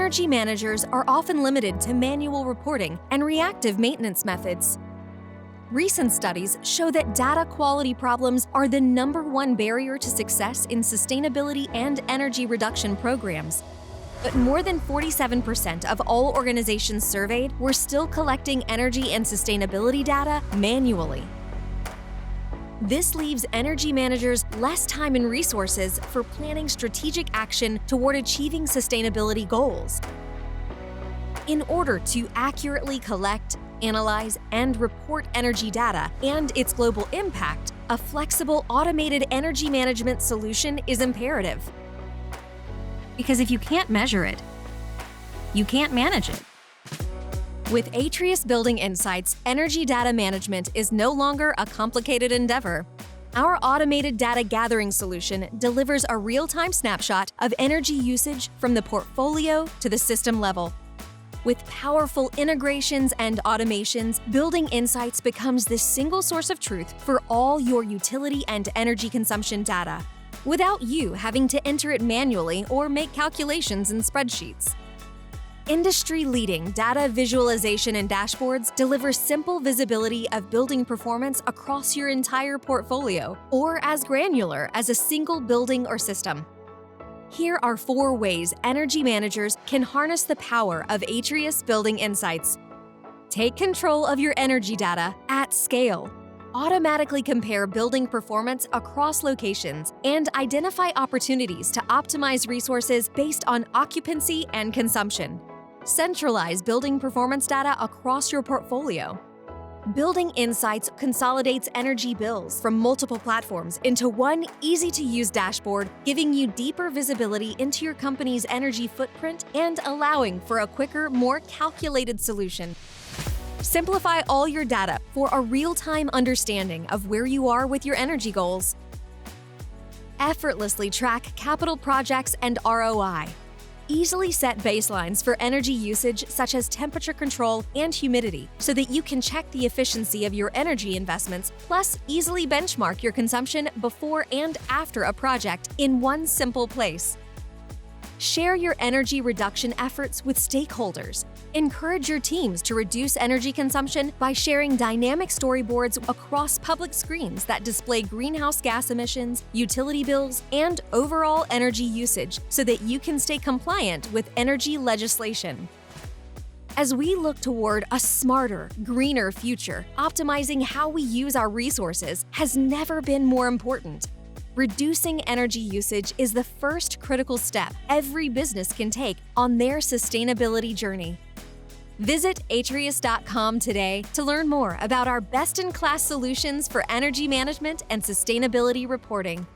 energy managers are often limited to manual reporting and reactive maintenance methods. Recent studies show that data quality problems are the #1 barrier to success in sustainability and energy reduction programs. But more than 47% of all organizations surveyed were still collecting energy and sustainability data manually. This leaves energy managers less time and resources for planning strategic action toward achieving sustainability goals. In order to accurately collect, analyze, and report energy data and its global impact, a flexible, automated energy management solution is imperative. Because if you can't measure it, you can't manage it. With Atrius Building Insights, energy data management is no longer a complicated endeavor. Our automated data gathering solution delivers a real-time snapshot of energy usage from the portfolio to the system level. With powerful integrations and automations, Building Insights becomes the single source of truth for all your utility and energy consumption data, without you having to enter it manually or make calculations in spreadsheets. Industry-leading data visualization and dashboards deliver simple visibility of building performance across your entire portfolio, or as granular as a single building or system. Here are 4 ways energy managers can harness the power of Atrius Building Insights. Take control of your energy data at scale. Automatically compare building performance across locations and identify opportunities to optimize resources based on occupancy and consumption. Centralize building performance data across your portfolio. Building Insights consolidates energy bills from multiple platforms into one easy-to-use dashboard, giving you deeper visibility into your company's energy footprint and allowing for a quicker, more calculated solution. Simplify all your data for a real-time understanding of where you are with your energy goals. Effortlessly track capital projects and ROI. Easily set baselines for energy usage such as temperature control and humidity so that you can check the efficiency of your energy investments, plus easily benchmark your consumption before and after a project in one simple place. Share your energy reduction efforts with stakeholders. Encourage your teams to reduce energy consumption by sharing dynamic storyboards across public screens that display greenhouse gas emissions, utility bills, and overall energy usage so that you can stay compliant with energy legislation. As we look toward a smarter, greener future, optimizing how we use our resources has never been more important. Reducing energy usage is the first critical step every business can take on their sustainability journey. Visit atrius.com today to learn more about our best-in-class solutions for energy management and sustainability reporting.